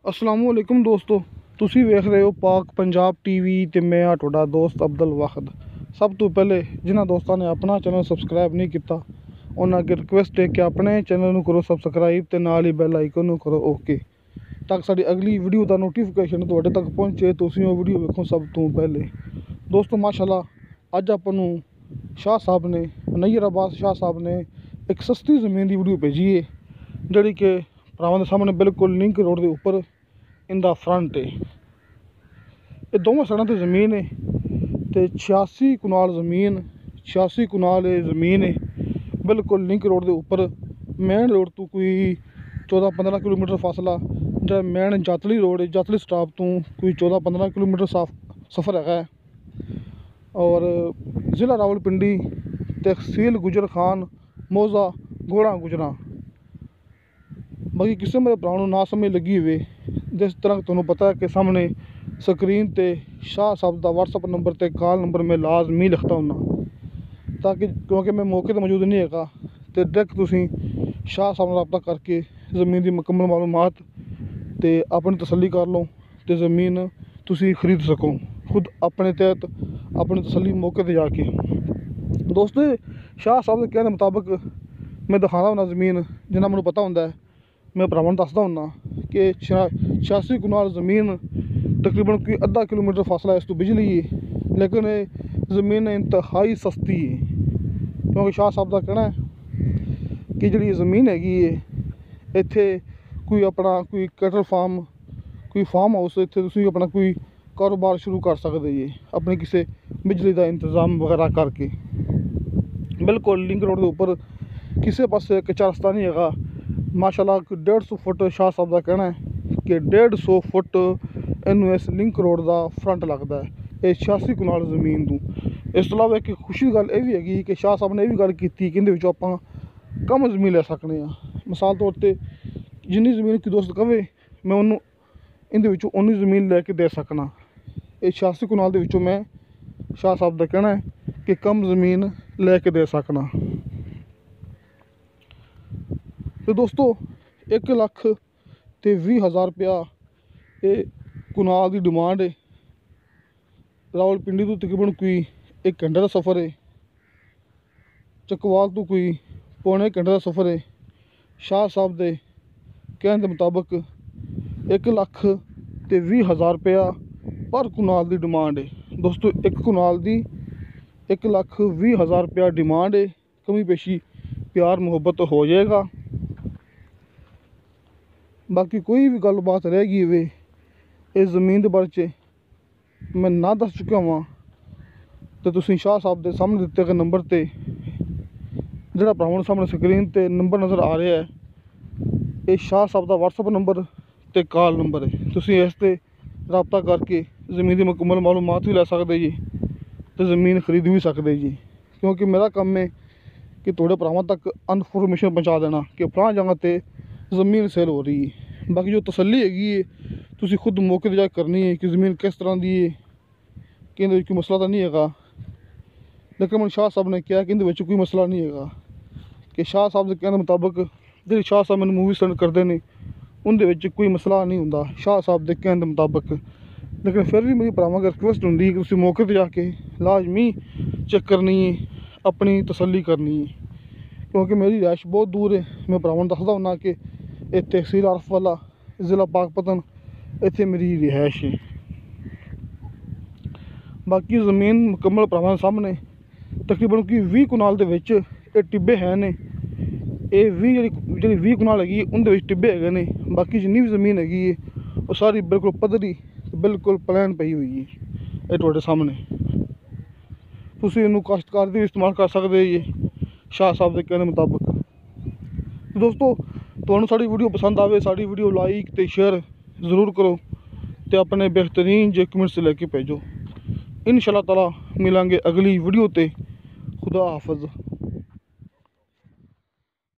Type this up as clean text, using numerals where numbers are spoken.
अस्सलामुअलैकुम दोस्तों, ਤੁਸੀਂ ਵੇਖ ਰਹੇ ਹੋ ਪਾਕ ਪੰਜਾਬ ਟੀਵੀ ਤੇ ਮੈਂ ਆ ਤੁਹਾਡਾ ਦੋਸਤ ਅਬਦੁਲ ਵਾਹਿਦ। ਸਭ ਤੋਂ ਪਹਿਲੇ ਜਿਨ੍ਹਾਂ ਦੋਸਤਾਂ ਨੇ ਆਪਣਾ ਚੈਨਲ ਸਬਸਕ੍ਰਾਈਬ ਨਹੀਂ ਕੀਤਾ ਉਹਨਾਂ ਅੱਗੇ ਰਿਕੁਐਸਟ ਹੈ ਕਿ ਆਪਣੇ ਚੈਨਲ ਨੂੰ ਕਰੋ ਸਬਸਕ੍ਰਾਈਬ ਤੇ ਨਾਲ ਹੀ ਬੈਲ ਆਈਕਨ ਨੂੰ ਕਰੋ ਓਕੇ, ਤਾਂ ਕਿ ਸਾਡੀ ਅਗਲੀ ਵੀਡੀਓ ਦਾ ਨੋਟੀਫਿਕੇਸ਼ਨ ਤੁਹਾਡੇ ਤੱਕ ਪਹੁੰਚੇ, ਤੁਸੀਂ ਉਹ ਵੀਡੀਓ ਵੇਖੋ ਸਭ ਤੋਂ ਪਹਿਲੇ। ਦੋਸਤੋ ਮਾਸ਼ਾਅੱਲਾ ਅੱਜ ਆਪਾਂ ਨੂੰ शाह साहब ने नैयर अब्बास शाह साहब ने एक सस्ती ज़मीन की वीडियो भेजी है जी कि भरावां दे सामने बिल्कुल लिंक रोड के उपर इनका फ्रंट है। ये दोवें साइडों पर ज़मीन है तो 86 कनाल ज़मीन 86 कनाल ज़मीन है बिल्कुल लिंक रोड के उपर। मेन रोड तो कोई 14-15 किलोमीटर फासला जो मेन जातली रोड है, जातली स्टाप तो कोई 14-15 किलोमीटर सफ़र है। और ज़िला रावलपिंडी, तहसील गुजर खान, मौजा घोड़ा गुजरा। बाकी किसी मेरे भरा ना समझ लगी हुए जिस तरह तुम्हें पता है कि सामने स्क्रीन ते शाह साहब का व्हाट्सअप नंबर ते कॉल नंबर मैं लाजमी लिखता हूँ, ताकि क्योंकि मैं मौके पर मौजूद नहीं है तो डायरैक्ट तुसी शाह साहब नाल रब्ता करके ज़मीन की मुकम्मल मालूमात ते अपनी तसल्ली कर लो तो ज़मीन तुसी खरीद सको खुद अपने तहत अपनी तसल्ली मौके पर जाके। दोस्तों शाह साहब के कहने मुताबिक मैं दिखाना होना ज़मीन जिन्ना मैनू पता होंदा है, मैं भरावां दसदा होना कि 86 कनाल ज़मीन तकरीबन कोई अद्धा किलोमीटर फासला इस तो बिजली है, लेकिन ज़मीन इंतहाई सस्ती है। क्योंकि शाह साहब का कहना है कि जी ज़मीन हैगी है इत्थे कोई अपना कोई कैटल फार्म कोई फार्म हाउस इत्थे तुसीं अपना कोई कारोबार शुरू कर सकते जी अपनी किसी बिजली का इंतज़ाम वगैरह करके। बिल्कुल लिंक रोड के उपर किसी पासे कच्चा रस्ता नहीं है। माशाल्लाह 150 फुट शाह साहब का कहना है कि 150 फुट इनू इस लिंक रोड का फ्रंट लगता है ये 86 कनाल ज़मीन तो। इस तो इलावा एक खुशी गल ये भी हैगी कि शाह साहब ने यह भी गल की कि इहदे आपां कम ज़मीन ले सकने। मिसाल तौर पर जिन्नी ज़मीन कोई दोस्त कहे मैं उन्होंने इहदे उन्नी ज़मीन लैके दे सकना। ये 86 कनाल दे विचों मैं शाह साहब का कहना है कि कम ज़मीन लैके दे सकना। तो दोस्तों 1,20,000 रुपया ये कनाल की डिमांड है। रावलपिंडी तो तकरीबन कोई 1 घंटे का सफ़र है, चकवाल तो कोई पौने 1 घंटे का सफ़र है। शाह साहब के कहने के मुताबिक 1,20,000 रुपया पर कनाल की डिमांड है। दोस्तों एक कनाल की 1,20,000 रुपया डिमांड है। कमी पेशी प्यार मुहब्बत हो जाएगा। बाकी कोई भी गलबात रह गई हुए इस ज़मीन के बारे च मैं ना दस चुका हाँ तो तुसीं शाह साहब के सामने दिते गए नंबर पर जोड़ा भरावां सामने स्क्रीन पर नंबर नज़र आ रहा है ये शाह साहब का व्हाट्सअप नंबर तो कॉल नंबर है। तुसीं इस ते रब्ता करके ज़मीन की मुकम्मल मालूमात भी लै सकते जी तो ज़मीन खरीद भी सकते जी। क्योंकि मेरा काम है कि थोड़े भरावां तक इनफॉर्मेशन पहुँचा देना कि फलां जगह पर ज़मीन सेल हो रही है। बाकी जो तसल्ली हैगी है तुसीं खुद मौके पर जाके करनी है कि ज़मीन किस तरह की है कि इहदे विच कोई मसला तो नहीं है। लेकिन मैं शाह साहब ने कहा कि इहदे विच कोई मसला नहीं है कि शाह साहब के कहने मुताबिक जी शाह साहब मैंने मूवी सेंड करते हैं उनके विच कोई मसला नहीं होंदा शाह साहब के कहने मुताबिक। लेकिन फिर भी मेरी भरावां अगर रिक्वेस्ट होंदी कि तुसीं मौके पर जाके लाजमी चेक करनी है अपनी तसल्ली करनी है। क्योंकि मेरी रिहाइश बहुत दूर है। मैं भरावां दसदा होना कि तहसील आरफ वाला ज़िला पाकपतन इत्थे मेरी रिहाइश है। बाकी ज़मीन मुकम्मल भरावां सामने तकरीबन कोई 20 कनाल दे विच ये टिब्बे हैं ने ये 20 कनाल हैगी उनदे विच टिब्बे हैगे ने। बाकी जिन्नी भी ज़मीन हैगी है वो सारी बिल्कुल पद्धरी बिल्कुल प्लान पई हुई है ये तुहाडे सामने। तुसीं इनू काश्तकार दी इस्तेमाल कर सकते जी शाह साहब के कहने मुताबिक। तो दोस्तों तुहानूं साडी वीडियो पसंद आवे साडी वीडियो लाइक ते शेयर ज़रूर करो तो अपने बेहतरीन जे कमेंट्स लैके भेजो। इंशाअल्लाह ताला मिलांगे अगली वीडियो ते। खुदा हाफिज़।